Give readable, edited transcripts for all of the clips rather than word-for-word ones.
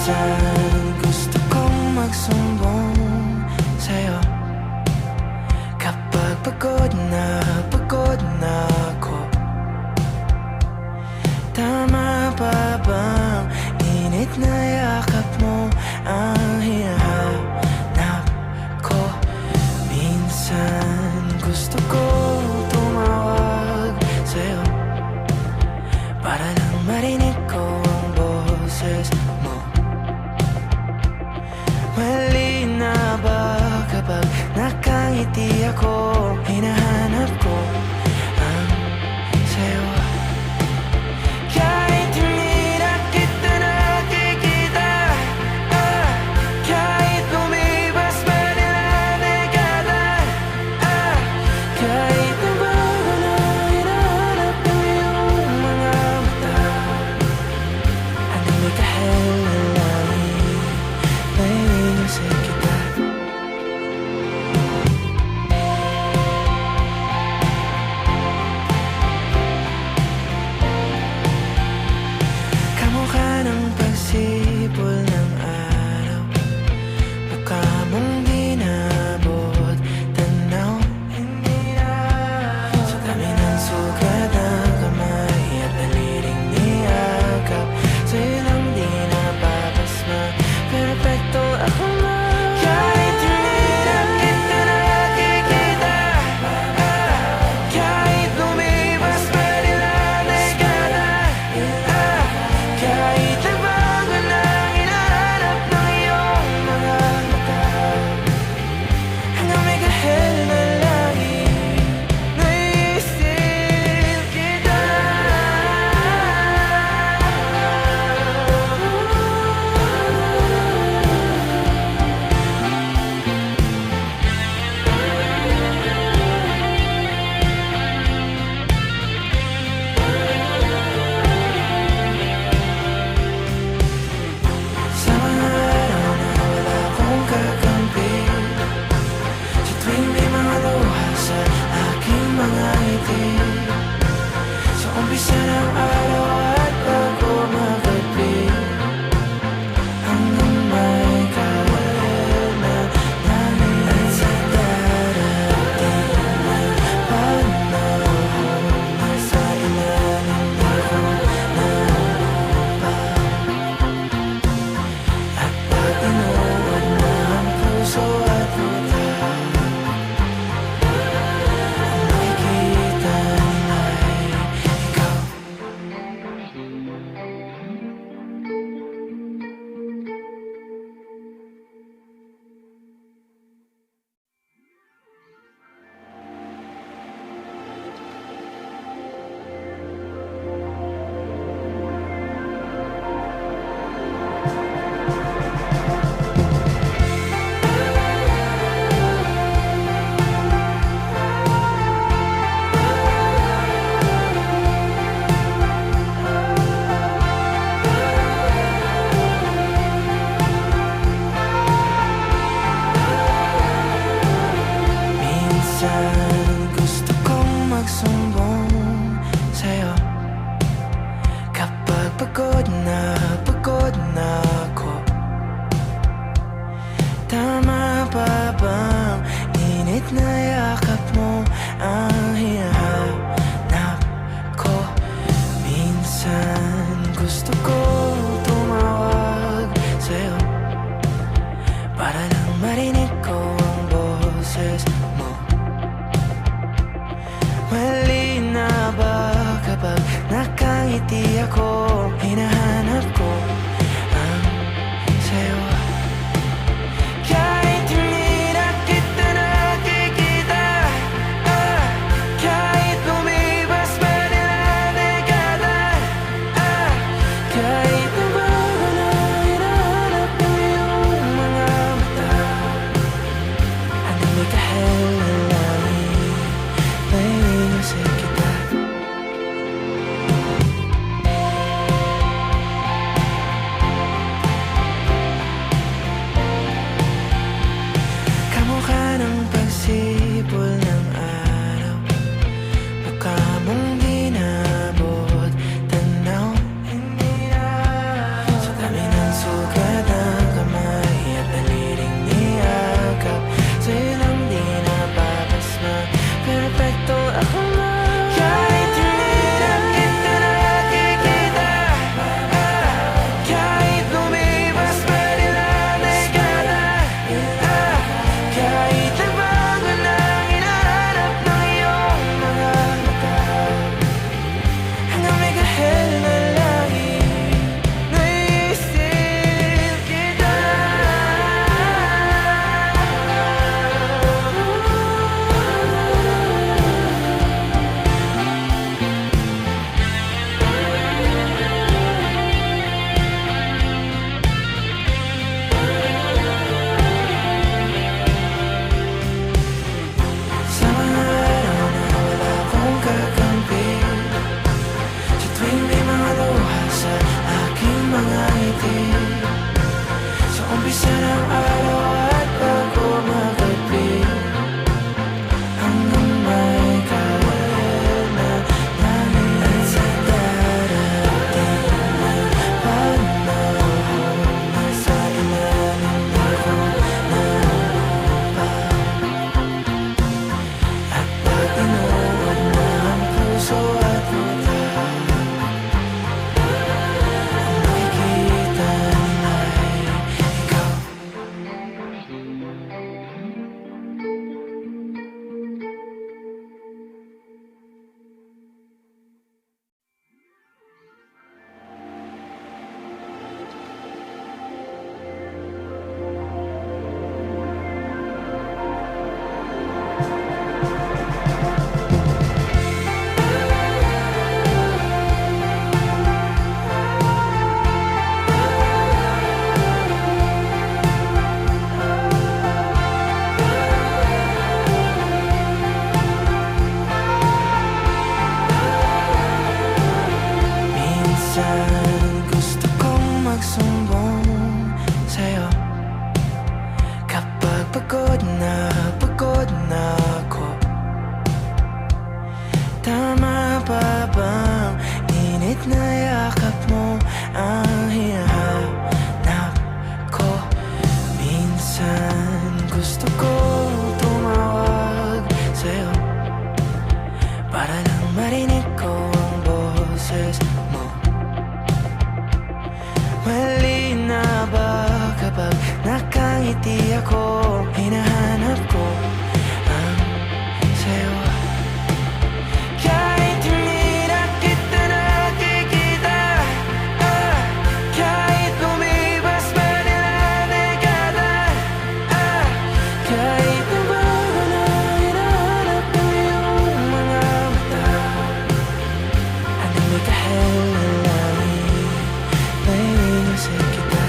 Minsan gusto kong magsumbong sa'yo kapag pagod na ako. Tama ba bang init na yakap mo ang hinahanap ko? Minsan gusto ko tumawag sa'yo para lang marinig ko ang boses mo. Mali na ba kapag nakangiti ako? Hinahanap ko ang sa'yo. Kahit hindi na kita nakikita, kahit lumipas man ang dekada, kahit nabago na hinahanap ko yung mga mata. I know what the hell ngiti sa umpisa ng araw at bago magabi, hanggang may kahit na namin at sa darating na panahon, nasa ilalim ako ng lupa. At pag inuwan na ang puso at utak, ang makikita nila'y ikaw. Minsan gusto kong magsumbong sa'yo kapag pagod na ako. Tama ba bang init na yakap mo ang hinahanap ko? Minsan gusto ko tumawag sa'yo para lang marinig ko ang boses mo. Mali na ba kapag nakangiti ako? Hinahanap ko ang sayo. Kahit hindi na kita nakikita, kahit lumipas man ilang dekada, kahit na bago na hinahanap ko yung mga mata, hanggang may kahel na langit, may inusin kita.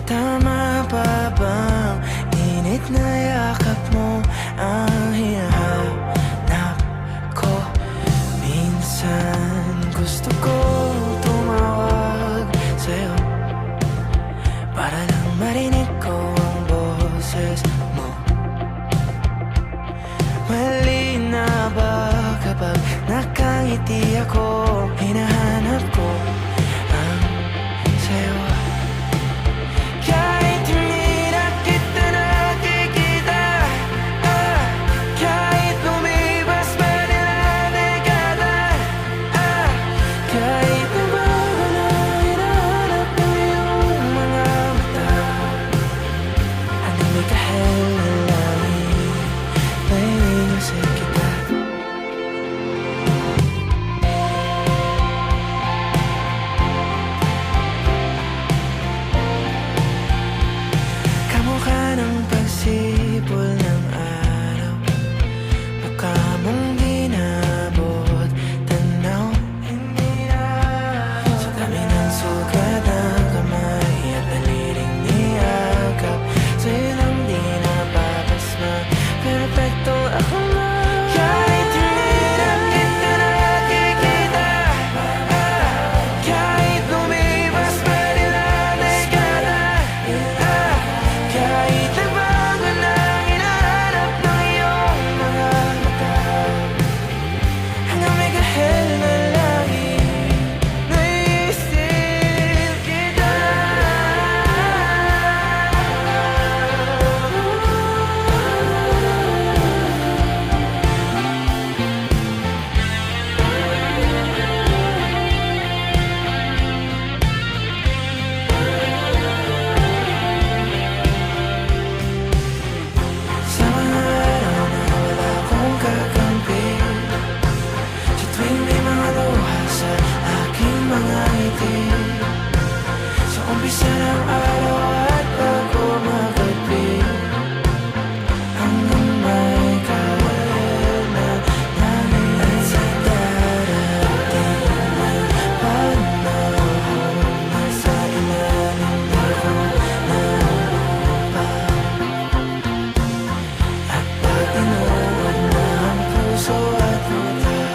Tama pa bang init na yakap mo ang hinahanap ko? Minsan gusto ko tumawag sa'yo para lang marinig ko ang boses mo. Mali na ba kapag nakangiti ako? Hinahanap ko ang sa'yo. Kahit hindi na kita nakikita, kahit lumipas pa nila dekada, kahit nabago na hinahanap ng iyong mga mata, hanggang may kahel na langit, naiingasay kita. Kamukha ng pagsipol ng araw, mukha mong di naabot tanaw. Sa dami ng sugat ng kamay at daliling niyakap, sa'yo lang di napapasma, perpekto ako na. Kahit hindi na kita nakikita, kahit lumipas pa nila dekada, kahit nabago na hinahanap ng iyong mga mata, hanggang may kahel na langit, naiisip kita. Sa mga araw na wala akong kakampi, sa tuwing may mga luha sa aking mga ngiti, sa umpisa ng araw at bago maggabi, hanggang may kahel na langit, at sa darating na panahon, nasa ilalim ako ng lupa. At pag inuwan na ang puso at utak,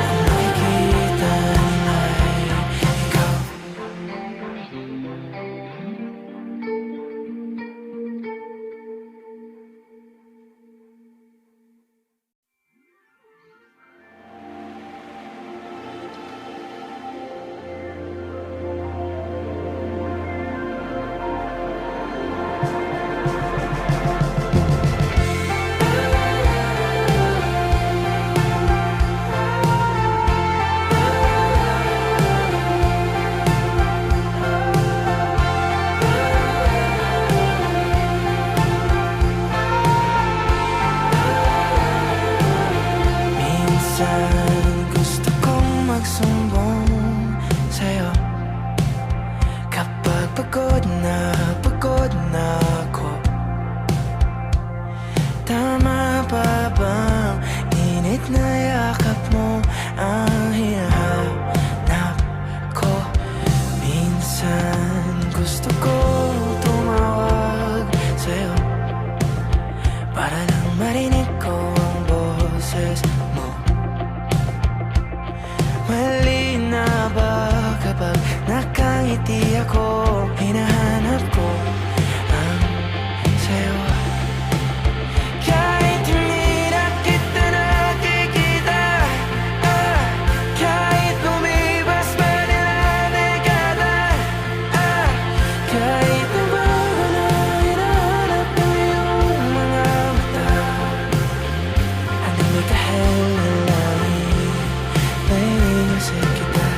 ang makikita nila'y ikaw. Minsan gusto kong magsumbong sa'yo kapag pagod na ako. Tama pa bang init na yakap mo ang hinahanap ko? Minsan gusto ko tumawag sa'yo para lang marinig ko ang boses mo. Mali na ba kapag nakangiti ako? Hinahanap ko ang sa'yo. Kahit hindi na kita nakikita, kahit lumipas pa nila dekada, kahit nabago na hinahanap ng iyong mga mata, hanggang may kahel na langit, naiingasay kita.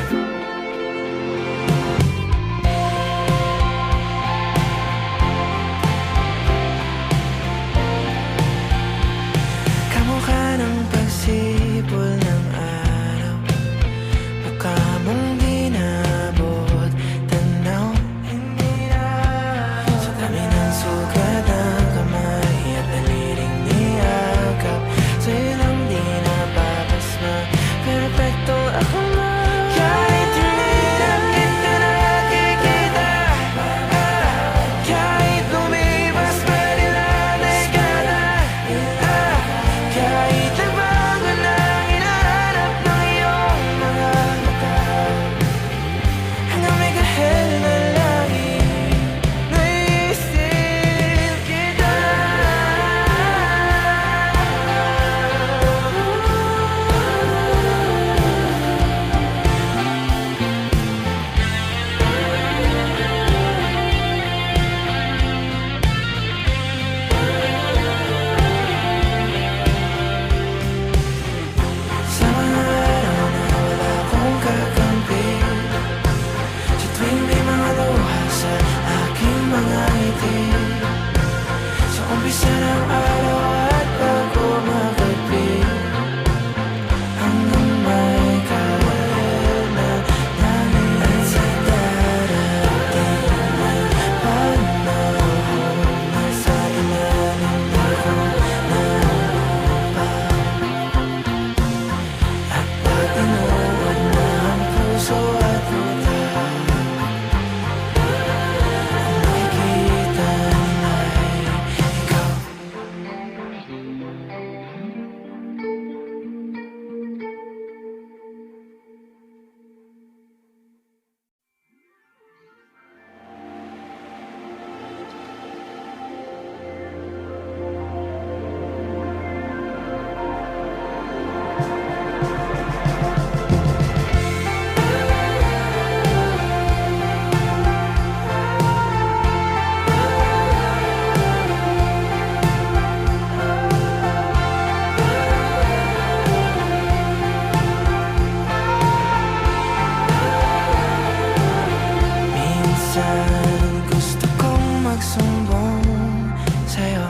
Minsan gusto kong magsumbong sa'yo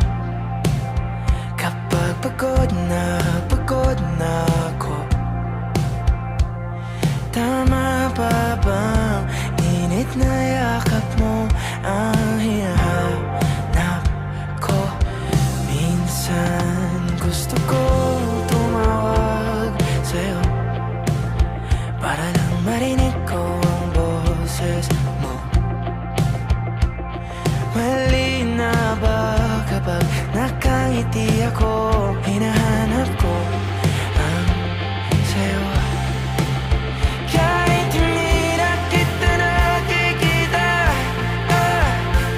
kapag pagod na ako. Tama pa bang init na yakap mo ang hinahanap ko? Minsan gusto ko tumawag sa'yo para lang marinig ko ang boses mo. Mali na ba kapag nakangiti ako? Hinahanap ko ang sa'yo. Kahit hindi na kita nakikita,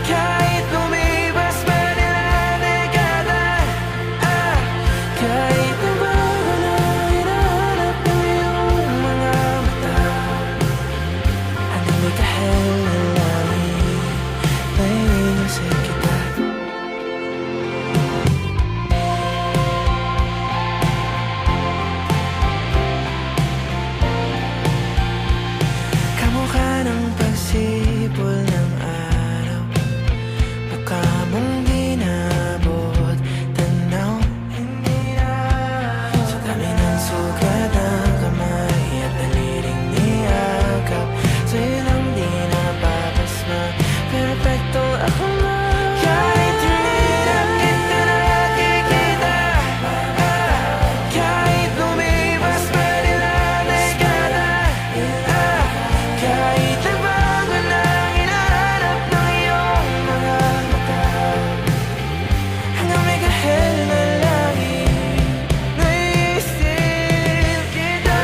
kahit lumipas pa nila dekada, kahit nabago na hinahanap mo yung mga mata, hanggang may kahel na langit, naiinisip kita. Kamukha ng pagsipol ng araw, mukha mong di naabot tanaw. Sa dami ng sugat ng kamay at daliling niyakap, sa'yo lang di napapasma, perfecto ako na. Kahit hindi na kita nakikita, kahit lumipas pa nila dekada, kahit nagbago na hinahanap ng iyong mga mata, hanggang may kahel na langit, naiisip kita.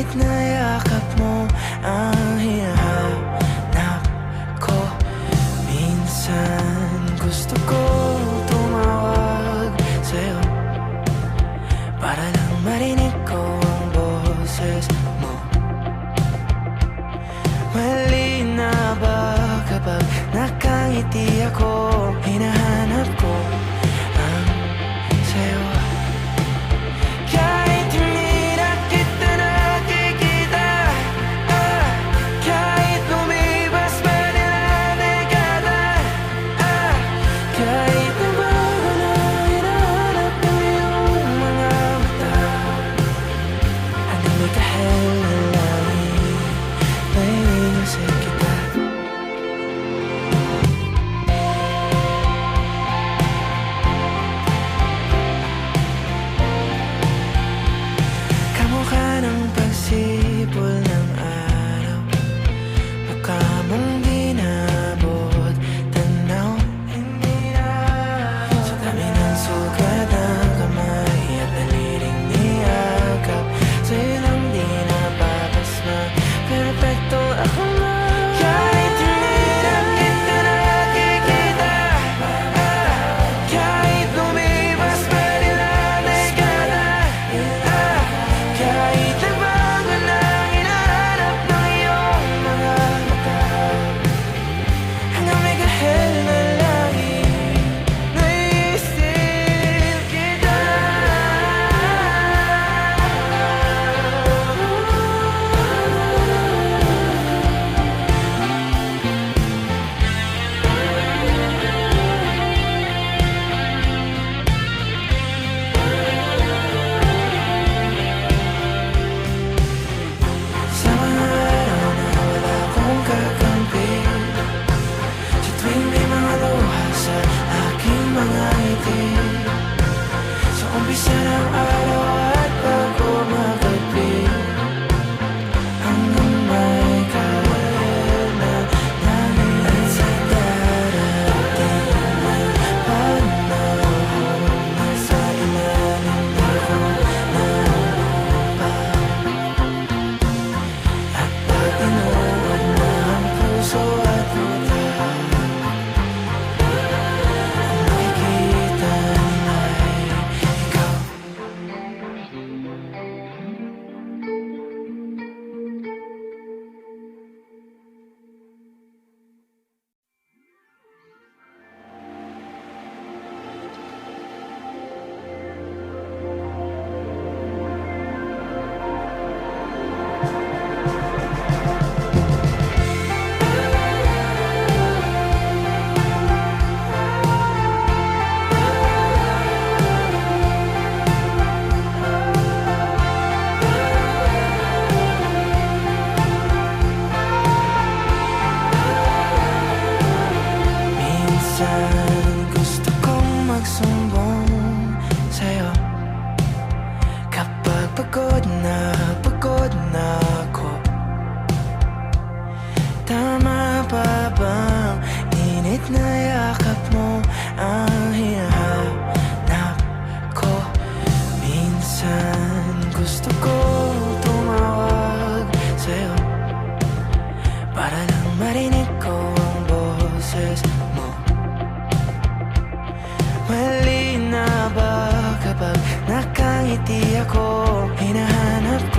init na yakap mo ang hinahanap ko. Minsan gusto ko tumawag sa'yo para lang marinig ko ang boses mo. Mali na ba kapag nakangiti ako? Hinahanap ko ang sa'yo. Kahit hindi na kita nakikita, kahit lumipas pa nila dekada, kahit nabago na hinahanap ng iyong mga mata, hanggang may kahel na langit, naiingasay kita. Kamukha ng pagsipol ng araw, mukha mong di nabot tanaw. Hindi na sa dami ng sugat ng kamay at naliling niyakap, sa'yo lang di napapasma, perpekto ako na. Kahit hindi na kita nakikita, kahit lumipas pa nila dekada, kahit nabago na hinahanap ng iyong mga mata, hanggang may kahel na langit, naiisip kita. Sa mga araw na wala akong kakampi, sa tuwing may mga luha sa aking mga ngiti, sa umpisa ng araw at bago magabi, hanggang may kahel na langit, at sa darating na panahon, nasa ilalim ako pa. At pag inuwan na ang puso at utak, ang makikita nila'y ikaw. Minsan gusto kong magsumbong sa'yo kapag pagod na ako. Tama pa bang init na yakap mo ang hinahanap ko? Minsan gusto ko tumawag sa'yo para lang marinig ko ang boses mo. Mali na ba kapag nakangiti ako? Hinahanap ko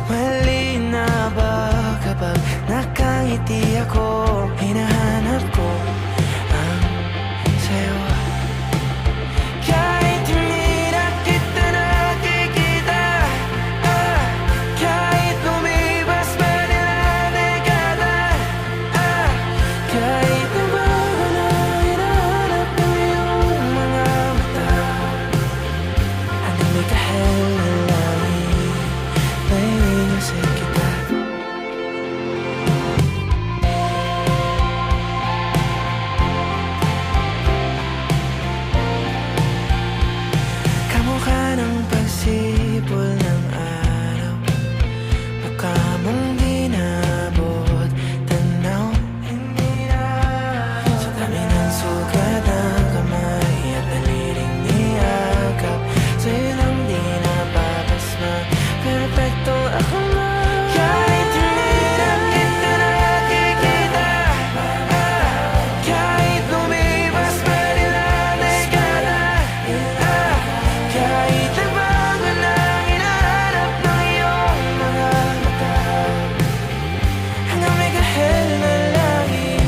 Mali na ba kapag nakangiti ako? Hinahanap ko ang sayo. Kahit hindi na kita nakikita, kahit lumipas man ilang dekada, kahit nabago na hinahanap ng iyong mga mata, hanggang may kahel na langit, naiingasay kita. Kamukha ng pagsipol ng araw, baka mong di nabot tanaw. Hindi na sa dami ng sugat ng kamay at daliling niyakap, sa'yo lang di napapasma, perpekto ako na. Kahit hindi na kita nakikita, kahit lumipas man ilang dekada, kahit nabago na hinahanap ng iyong mga mata, hanggang may kahel na langit,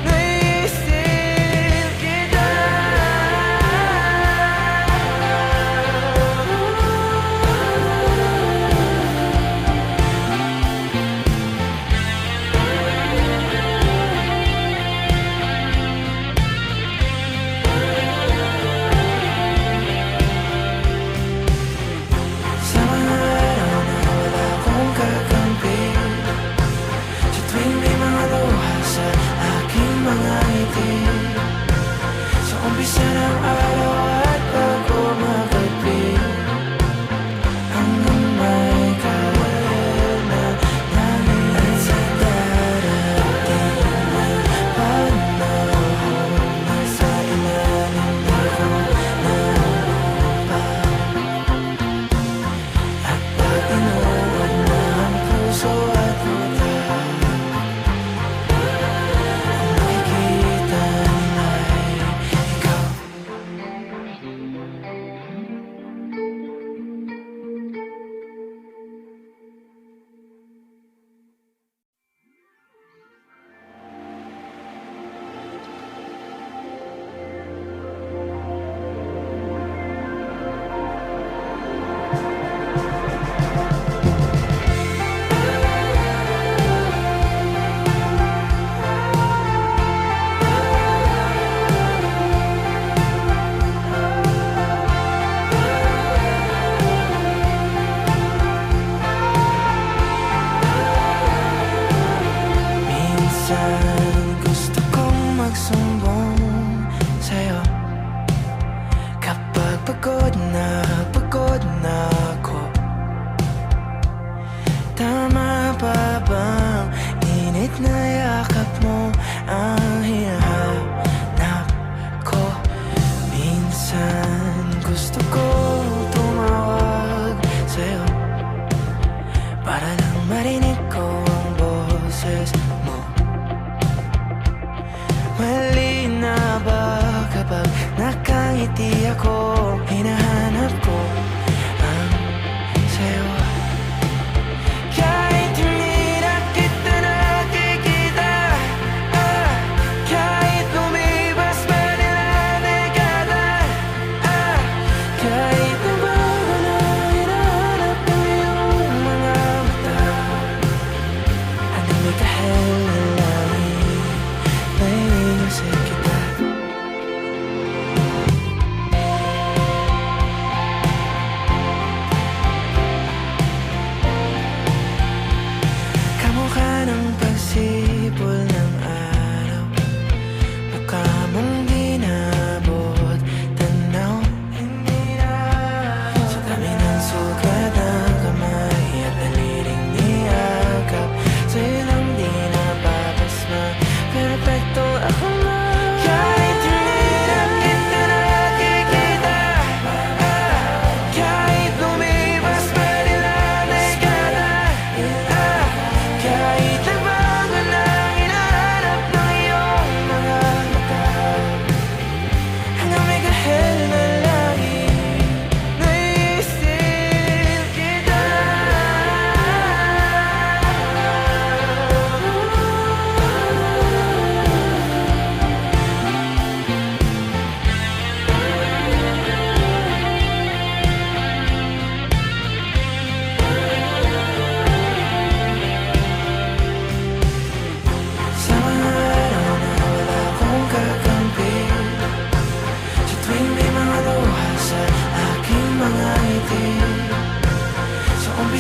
naiisip kita.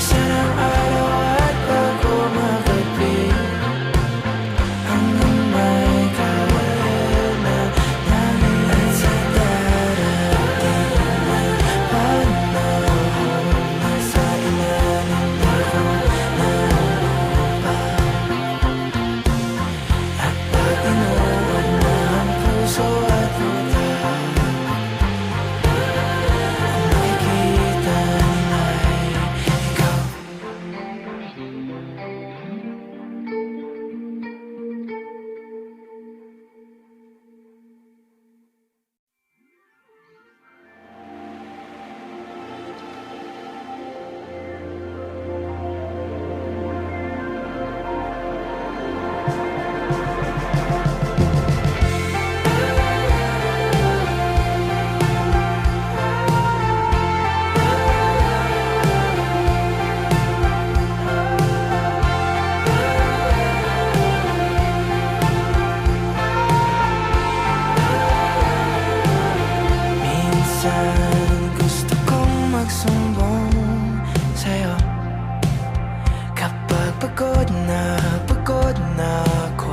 umpisa ng araw at bago magabi, hanggang may kawal na namin. At sa darating na panahon, nasa ilalim ako na lupa. At pag inuod na ang puso at utak, ang nakikita nila'y ikaw. Minsan gusto kong magsumbong sa'yo kapag pagod na ako.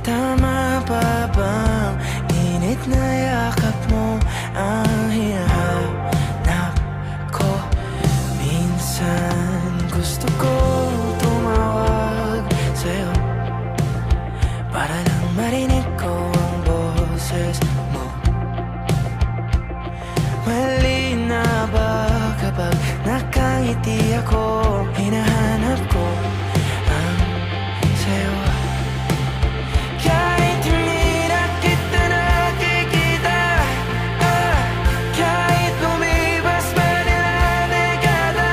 Tama pa bang init na yakap mo ang hinahanap ko? Minsan gusto kong tumawag sa'yo para lang marinig ko ang boses mo. Mali na ba kapag nakangiti ako? Hinahanap ko ang sayo. Kahit hindi na kita nakikita, kahit lumipas man ilang dekada,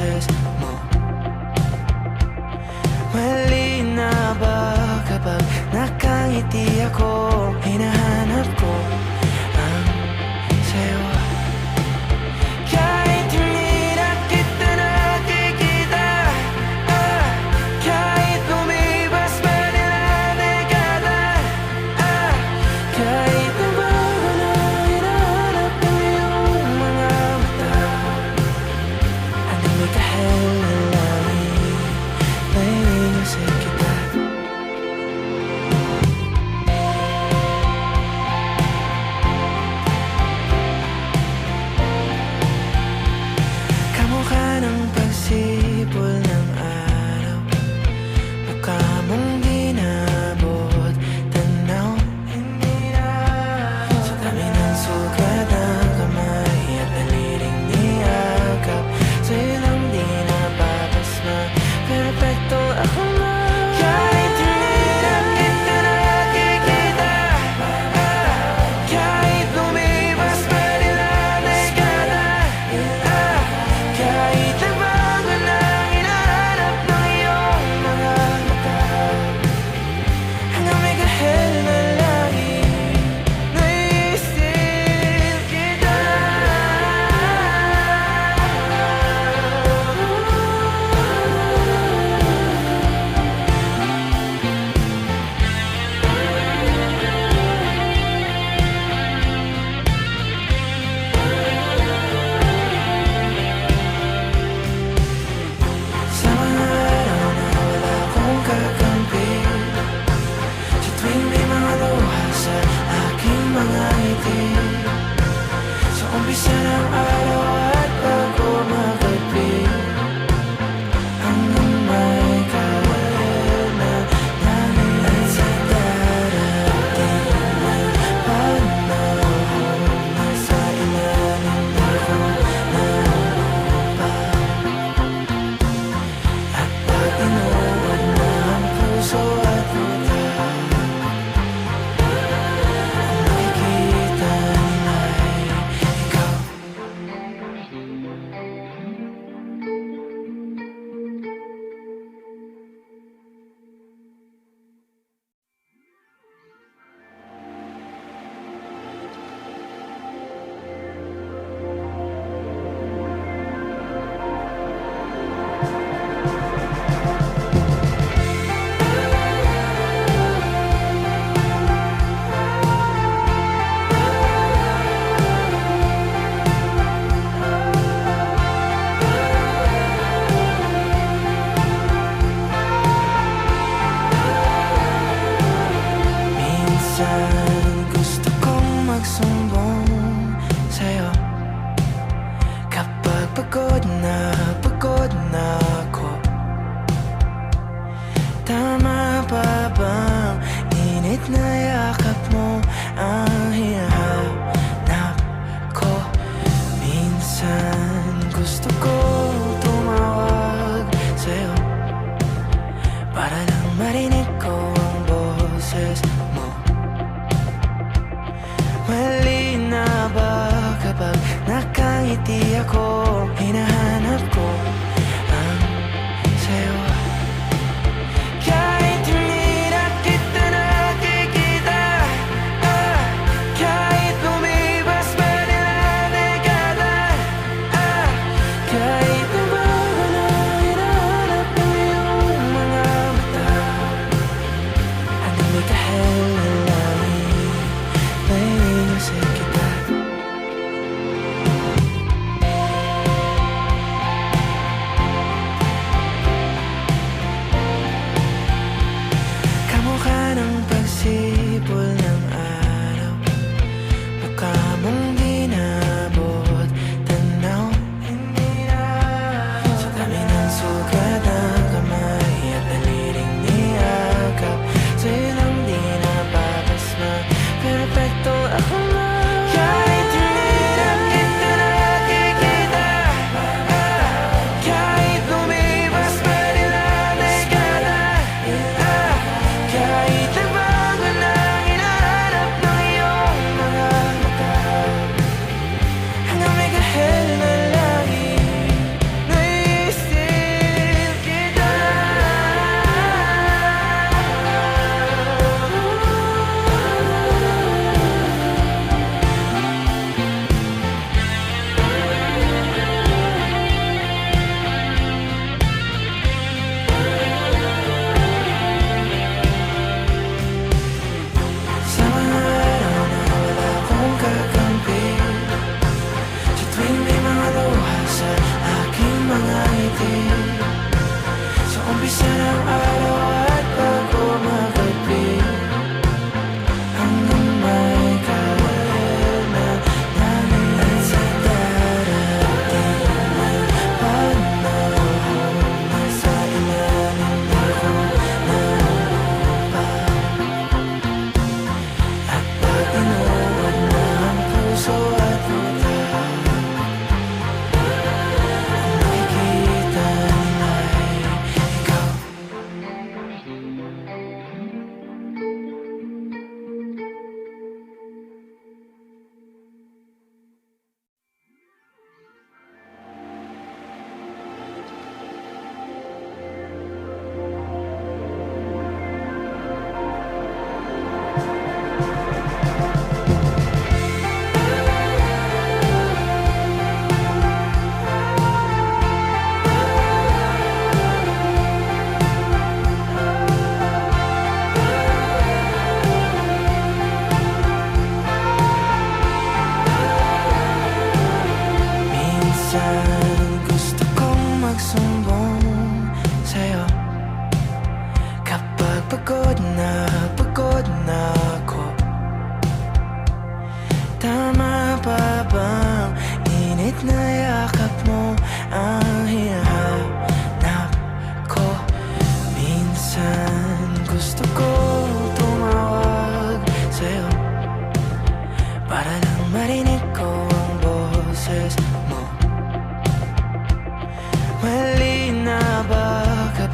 boses mo. Mali na ba kapag nakangiti ako? Hinahanap ko ang sayo. Kahit hindi na kita nakikita, kahit lumipas pa nila dekada, kahit nabago na hinahanap ng iyong mga mata. I know make a head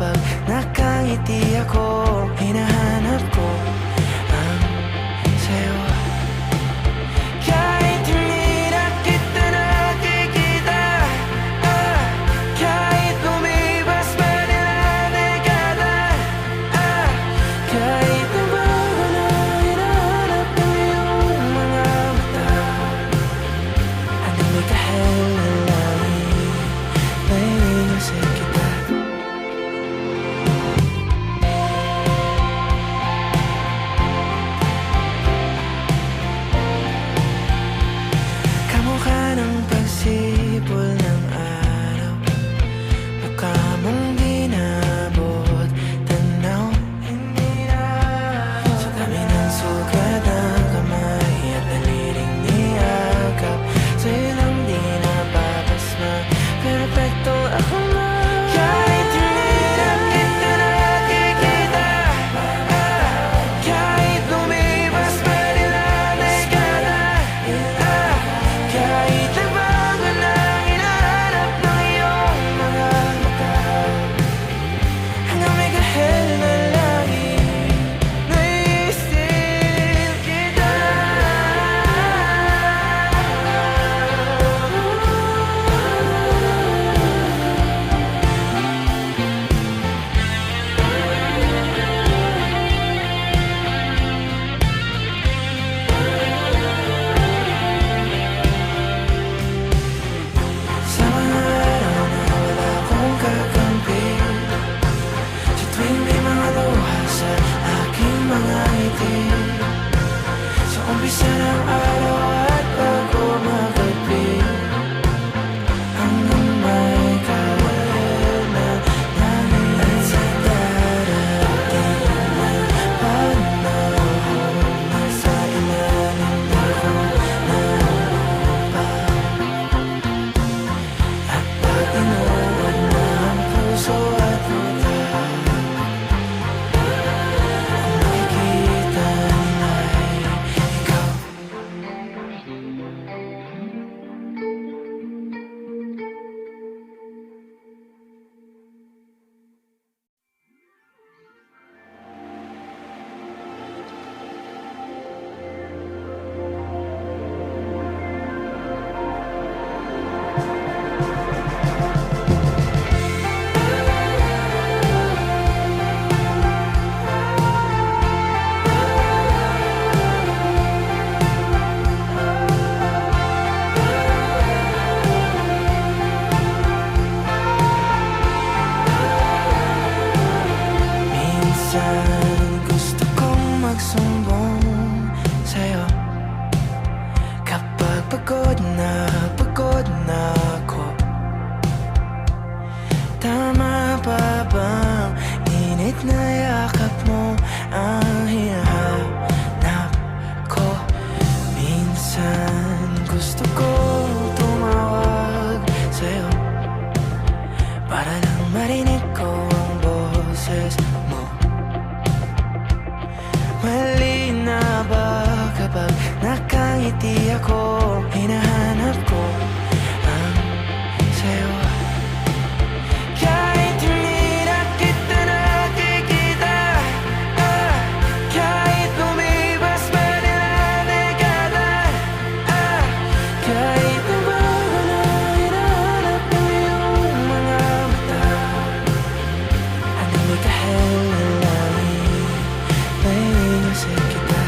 kapag nakangiti ako. Hinahanap ko ang sayo. Kahit hindi na kita nakikita, kahit lumipas pa nila dekada, kahit nabago na hinahanap ng iyong mga mata, hanggang may kahel na langit, naiingasin kita. Kamukha ng pagsipol ng araw, mukha mong di nabot tanaw. Sa dami ng sugat ng kamay at naliring niyakap, sa'yo lang di napapasma, perpekto ako nga. Kahit hindi na kita nakikita, kahit lumipas pa nila dekada, kahit nabago na hinahanap ng iyong mga mata, hanggang may kahel na langit, naiisip kita. Sa mga araw na wala akong kakampi, sa tuwing may mga luha sa aking mga ngiti, sa umpisa ng araw at bago magabi, hanggang may kahel na langit, at sa darating na panahon, nasa ilalim ako ng lupa. At pag inuod na ang puso at mata, ang makikita nila'y ikaw. Minsan gusto kong magsumbong sa'yo, kapag pagod na ako. Tama pa bang init na yakap mo ang hinahanap ko? Minsan gusto ko tumawag sa'yo, para lang marinig ko ang boses mo. Mali na ba kapag nakangiti ako? Hinahanap ko ang sayo. Kahit hindi na kita nakikita, kahit lumipas pa nila dekada, kahit nabago na hinahanap ng iyong mga mata, hanggang may kahel na langit, naiingasin kita.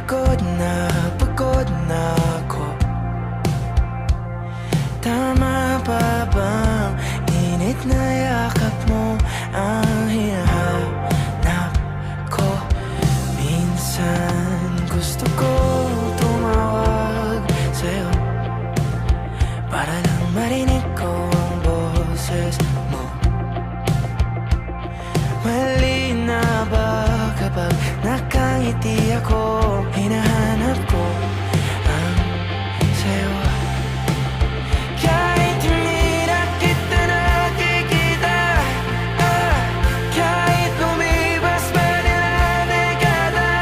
pagod na ako. Tama pa bang init na yakap mo ang hinahanap ko? Minsan gusto ko tumawag sa'yo para lang marinig ko ang boses mo. Mali na ba kapag nakangiti ako? Hinahanap ko ang sayo. Kahit hindi na kita nakikita, kahit lumipas pa nila dekada,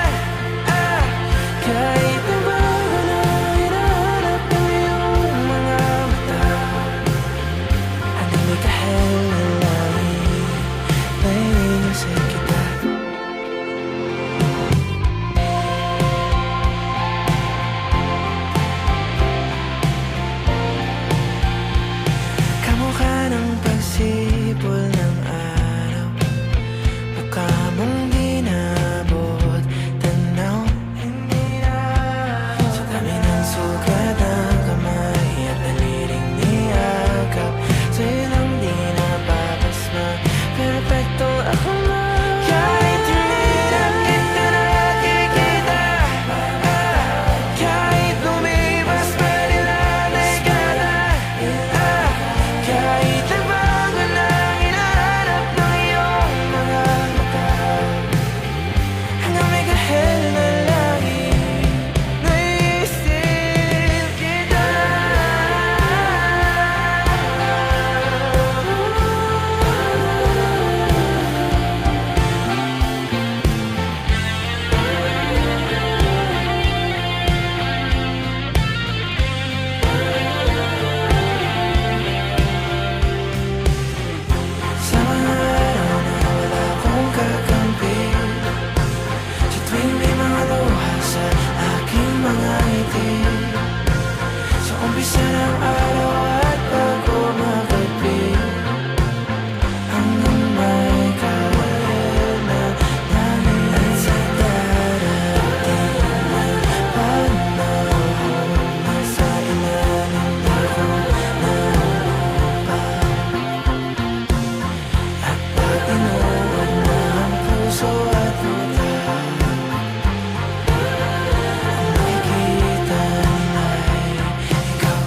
kahit nabago na hinahanap ng iyong mga mata, hanggang may kahel na langit, naiingasin kita. Kamukha ng pagsipol ng araw, mukha mong di nabot tanaw. Hindi na sa dami ng sugat ng kamay at daliling niyakap, sa'yo lang di napapasma, perpekto ako na. Kahit hindi na kita nakikita, kahit lumipas pa nila dekada, kahit nabago na hinahanap ng iyong mga mata, hanggang may kahel na langit, naiisip kita. Sa mga araw na wala akong kakampi, sa tuwing may mga luha sa aking mga ngiti, sa umpisa ng araw at bago magabi, hanggang may kahel na langit, at sa darating na panahon, nasa ilalim ako nalupa. At pag inuod na ang puso at utak, ang makikita nila'y ikaw.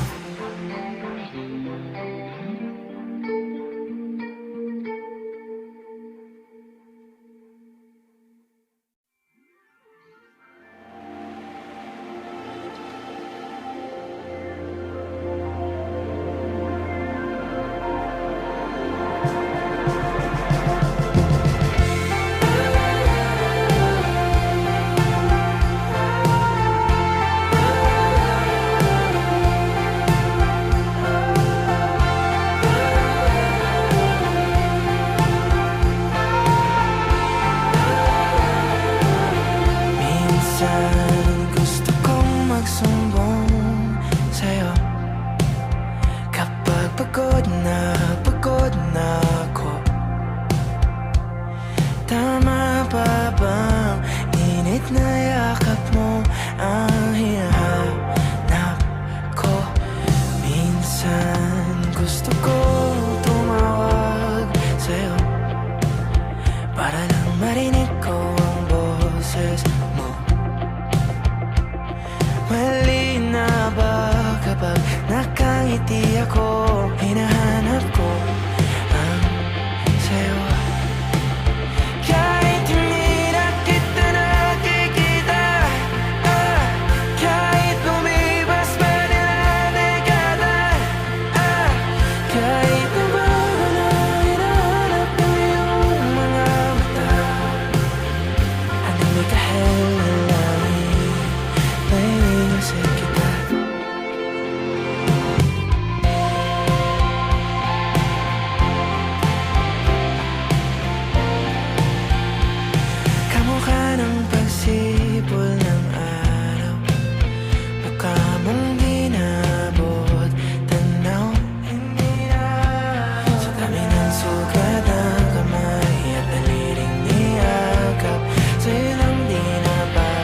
Minsan gusto kong magsumbong sa'yo kapag pagod na ako. Tama pa bang init na yakap mo ang hinahanap ko? Minsan gusto ko tumawag sa'yo para lang marinig ko ang boses mo. Mali na ba kapag nakangiti ako? Hinahanap ko ang sayo. Kahit hindi na kita nakikita, kahit lumipas pa nila dekada, kahit nabago na hinahanap ng iyong mga mata, hanggang may kahel na langit, naiingasin kita. Kamukha ng pagsipol ng araw, mukha mong di nabot tanaw. Hindi na sa dami ng sugat ng kamay at daliling niyakap, sa'yo lang di napapasma,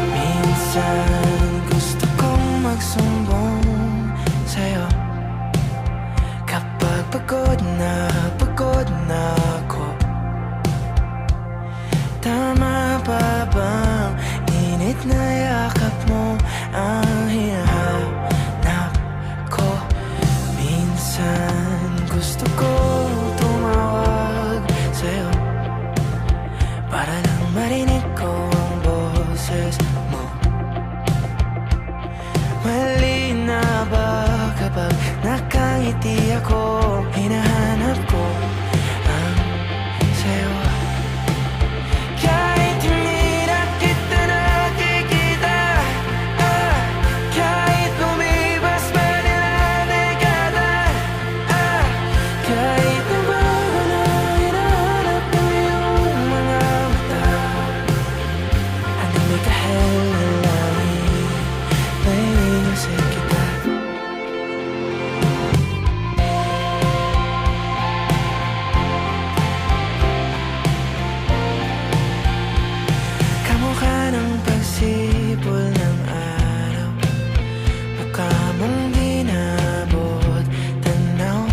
Minsan gusto kong magsumbong sa'yo kapag pagod na ako. Tama pa bang init na yakap mo ang hinahanap ko? Minsan gusto ko tumawag sa'yo para lang marinig ko ang boses mo. Mali na ba kapag nakangiti ako? Hinahanap ko ang sayo. Kahit hindi na kita nakikita, kahit lumipas pa nila dekada, kahit nabago na hinahanap ng iyong mga mata, hanggang may kahel na langit, nainisip kita. Kamukha ng pagsipol ng araw, mukha mong di nabot tanaw.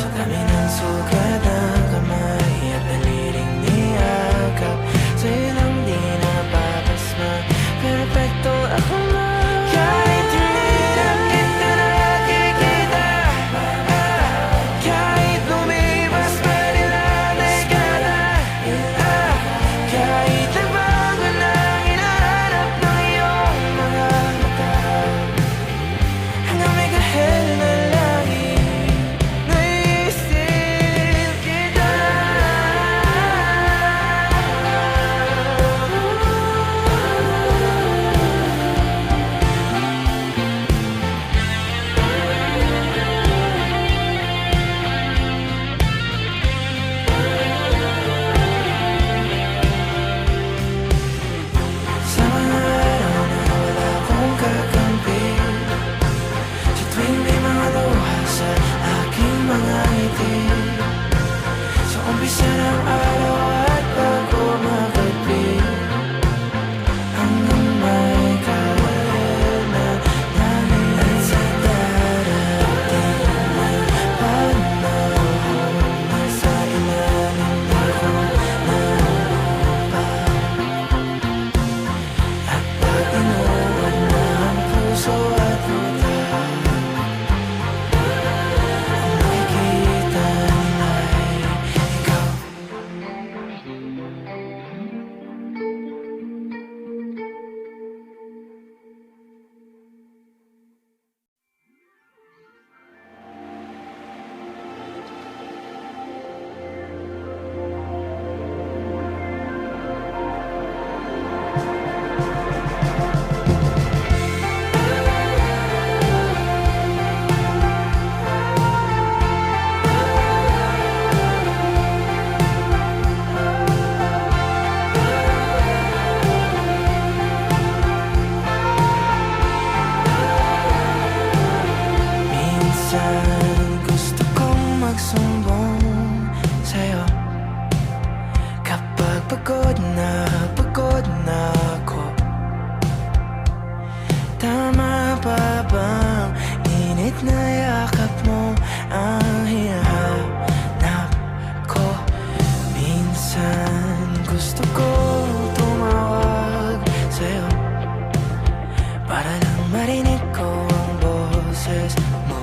Sa dami ng sugat ng kamay at daliling niyakap, sa'yo lang di napapasma, perpekto ako na. Kahit hindi na kita nakikita, kahit lumipas pa nila dekada, kahit nabago na hinahanap ng iyong mga mata, hanggang may kahel na langit, naiisip kita. Sa mga araw na wala akong kakampi, sa tuwing may mga luha sa aking mga ngiti, sa umpisa ng araw at bago magkatbi, hanggang may kahel na langit. At sa darating na panahon, nasa ilalim ako ng lupa. At pag inuwan na ang puso at utak, ang makikita nila'y ikaw. Minsan gusto kong magsumbong sa'yo kapag pagod na ako. Tama pa bang init na yakap mo ang hinahanap ko? Minsan gusto ko tumawag sa'yo para lang marinig ko ang boses mo.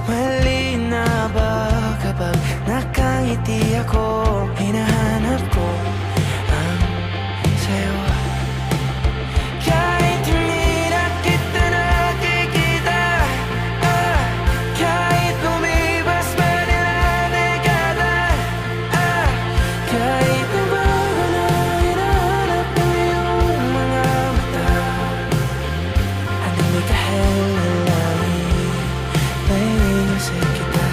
Mali na ba kapag nakangiti ako? Hinahanap ko ang sayo. Kahit hindi na kita nakikita, kahit lumipas pa nila dekada, kahit nabago na hinahanap ng iyong mga mata, hanggang may kahel na langit, nainisip kita.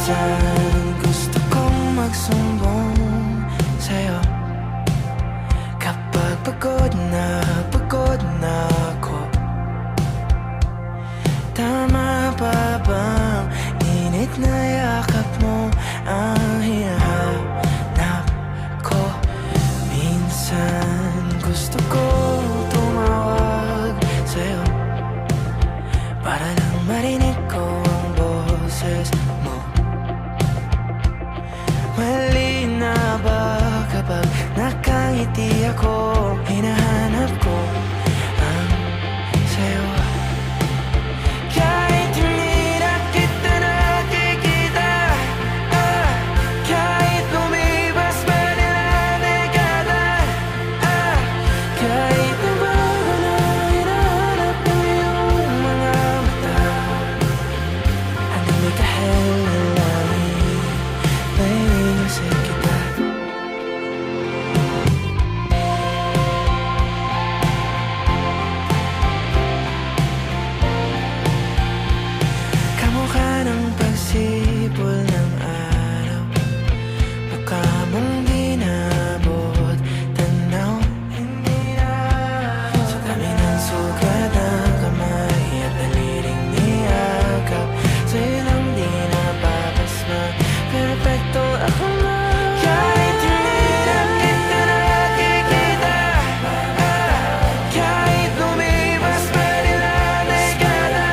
Minsan gusto kong magsumbong sa'yo kapag pagod na ako. Tama pa bang init na yakap mo ang hinahanap ko? Minsan gusto ko tumawag sa'yo para lang marinig ko ang boses mo. Mali na ba kapag nakangiti ako? Hinahanap ko ang sa'yo. Kahit hindi na kita nakikita, kahit lumipas pa nila dekada, kahit nabago na hinahanap ng iyong mga mata, hanggang may kahel na langit, naiingasay kita. Kamukha ng pagsipol ng araw, mukha mong di naabot tanaw. Sa dami ng sugat ng kamay at daliling niyakap, sa'yo lang di napapasma, perfecto ako na. Kahit hindi na kita nakikita, kahit lumipas pa nila dekada,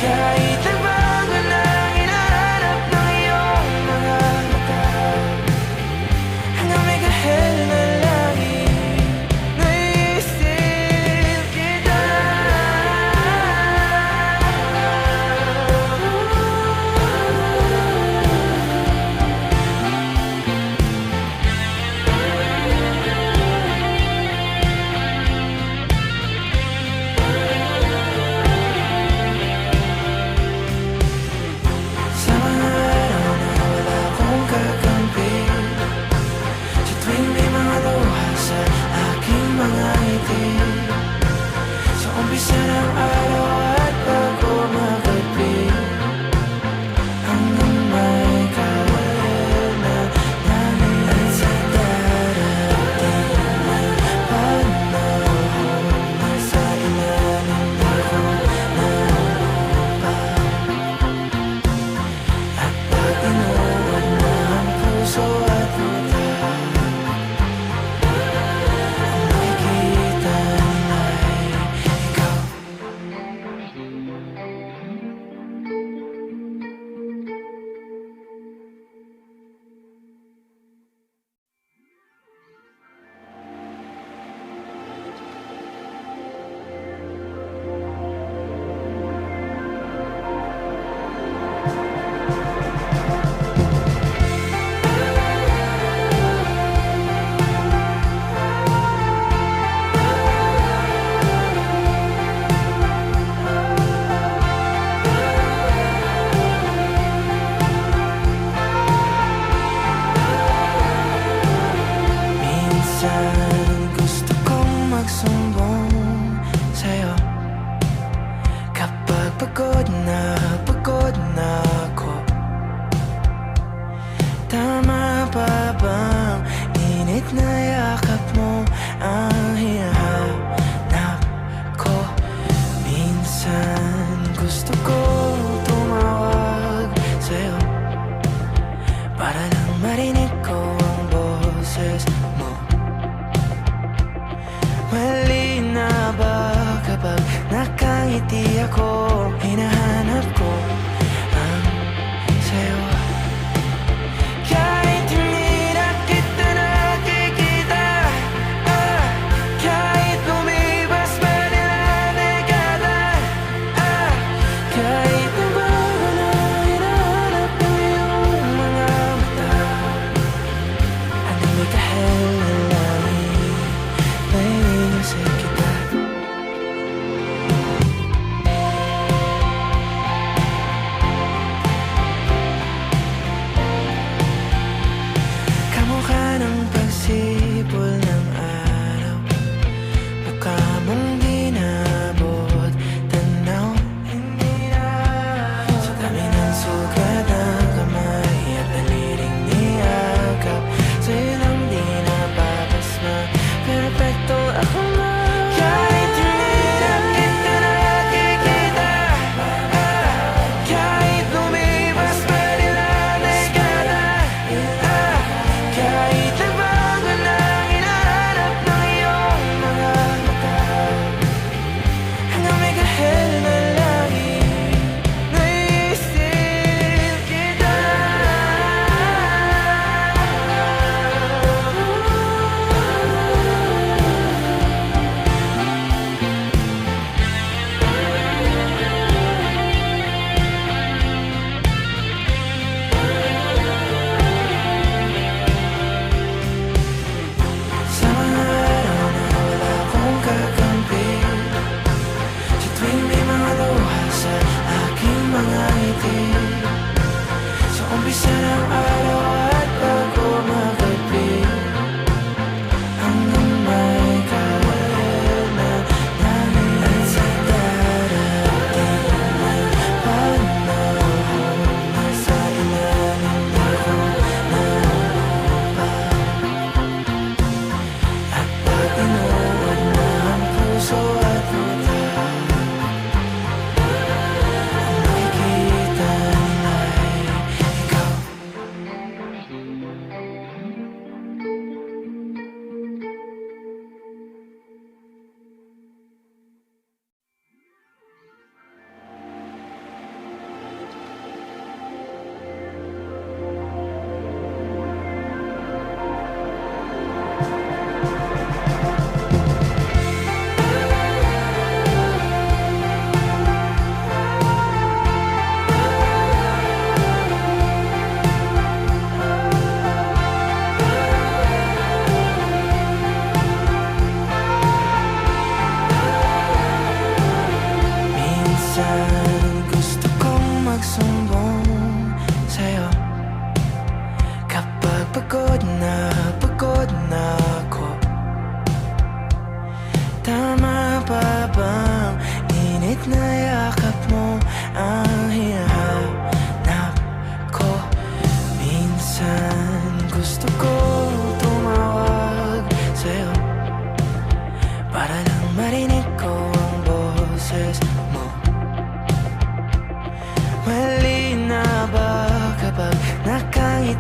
kahit nagbago na hinahanap ng iyong mga mata, hanggang may kahel na langit, naiisip kita. Sa mga araw na wala akong kakampi, sa tuwing may mga luha sa aking mga ngiti, sa umpisa ng araw at bago maggabi, hanggang may kahel na langit, at sa darating na panahon, nasa ilalim ako ng lupa. At pag inuwan na ang puso at utak, ang makikita nila'y ikaw. Minsan gusto kong magsumbong sa'yo kapag pagod na ako. Tama pa bang init na yakap mo ang hinahanap ko? Minsan gusto ko tumawag sa'yo para lang marinig ko ang boses mo. Mali na ba kapag nakangiti ako? Hinahanap ko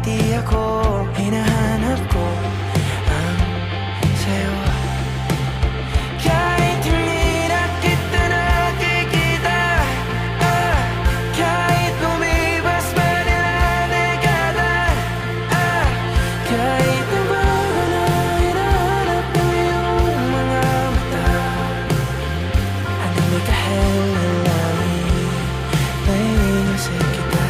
nakangiti ako. Hinahanap ko ang sayo. Kahit hindi na kita nakikita, kahit lumipas pa nila dekada, kahit nabago na hinahanap mo yung mga mata, hanggang may kahel na langit, naiingasay kita.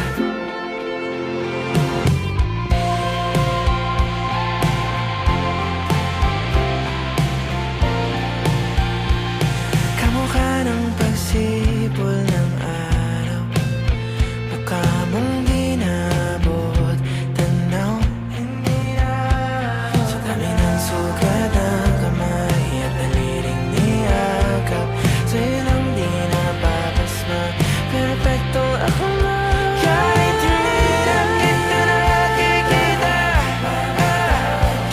Kamukha ng pagsipol ng araw, mukha mong di naabot tanaw. Sa dami ng sugat ng kamay at daliling niyakap, sa'yo lang di napapasma, perfecto ako na. Kahit hindi na kita nakikita,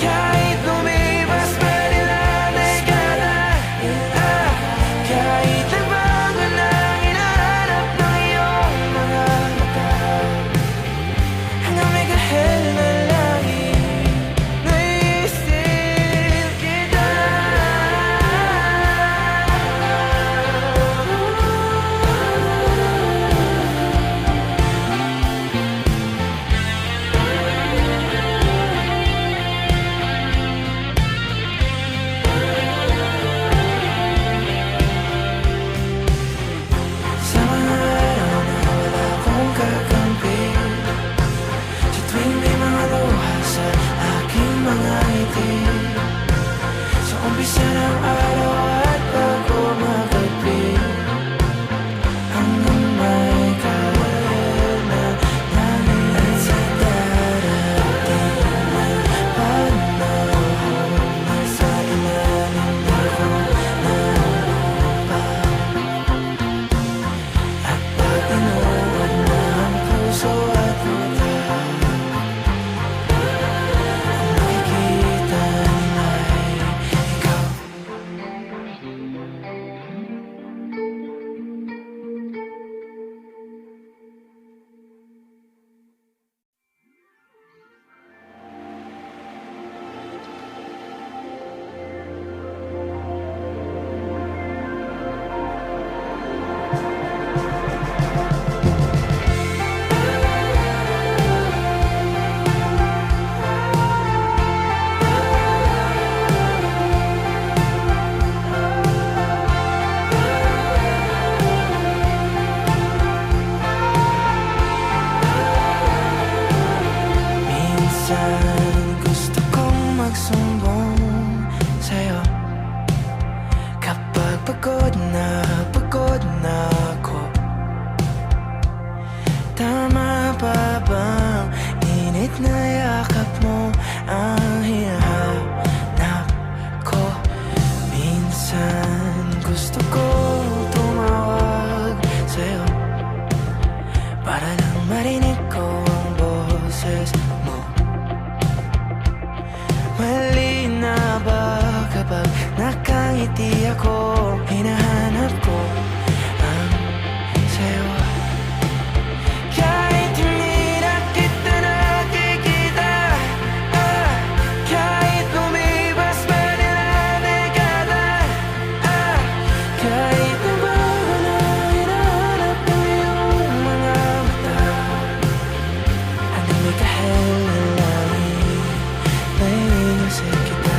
kahit lumipas pa nila dekada, kahit nagbago na hinahanap ng iyong mga mata, hanggang may kahel na langit, naiisip kita. Sa mga araw na wala akong kakampi, sa tuwing may mga luha sa aking mga ngiti, sa umpisa ng araw at bago magabi, hanggang may kahel na langit. At sa darating na panahon, nasa ilalim ako ng lupa, at pag inuod na ang puso at mata, ang makikita nila'y ikaw. Minsan gusto kong magsumbong sa'yo, kapag pagod na ako. Tama pa bang init na yakap mo ang hinahanap ko? Minsan gusto ko tumawag sa'yo, para lang marinig ko ang boses mo. Mali na ba kapag nakangiti ako? Hinahanap ko ang sayo. Kahit hindi na kita nakikita, kahit lumipas pa nila dekada, kahit nabago na hinahanap mo yung mga mata, hanggang may kahel na langit, naiingasay kita.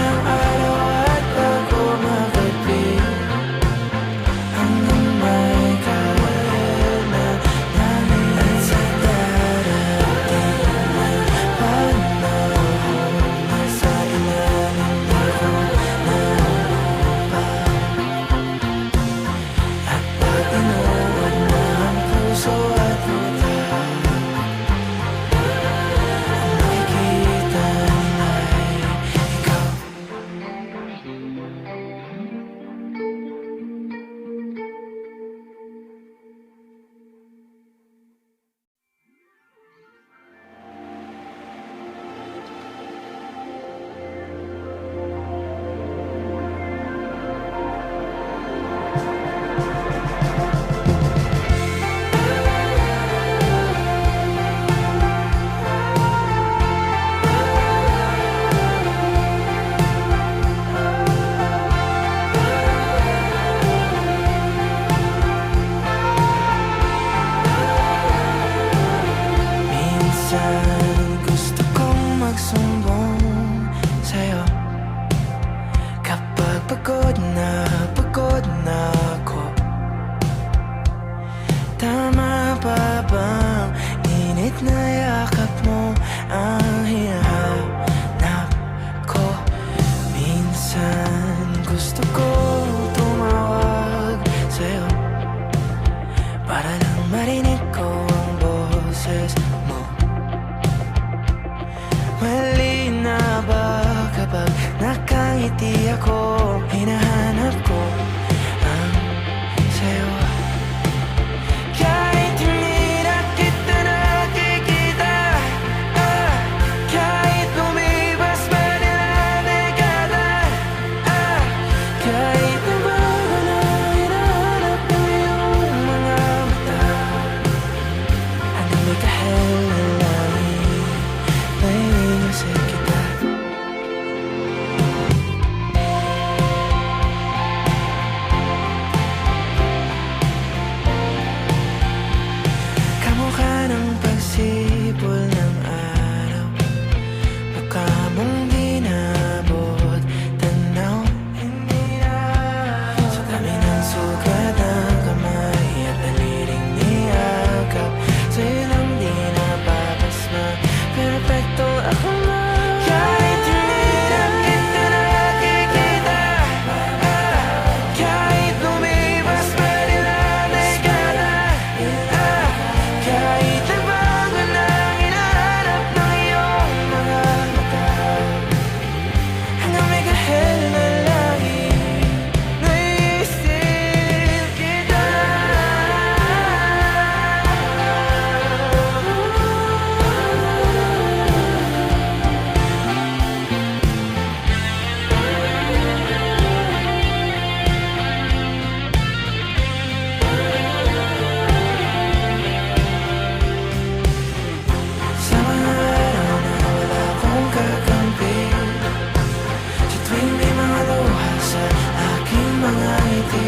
ng araw at pag-umagabi, hanggang may kahit na namin. At sa darating na panahon, nasa ilalim ako pa. At pag inuod na ang puso at utak, ang nakikita nila'y ikaw. Minsan gusto kong magsumbong sa'yo kapag pagod na ako. Tama pa bang init na yakap mo ang hinahanap ko? Minsan gusto ko tumawag sa'yo para lang marinig ko ang boses mo. Mali na ba kapag nakangiti ako? Hinahanap ko ang sayo. Kahit hindi na kita nakikita, kahit lumipas pa nila dekada, kahit nabago na hinahanap mo yung mga mata, hanggang may kahel na langit, naiinusik kita. Kamukha ng pagsipol ng araw, mukha mong di naabot tanaw. Sa dami ng sugat ng kamay at daliling niyakap, sa'yo lang di napapasma, perfecto ako na. Kahit hindi na kita nakikita, kahit lumipas pa nila dekada, kahit nagbago na ang hinahanap ng iyong mga mata, hanggang may kahel na langit, naiisip kita. Sa mga araw na wala akong kakampi, sa tuwing may mga luha sa aking mga ngiti,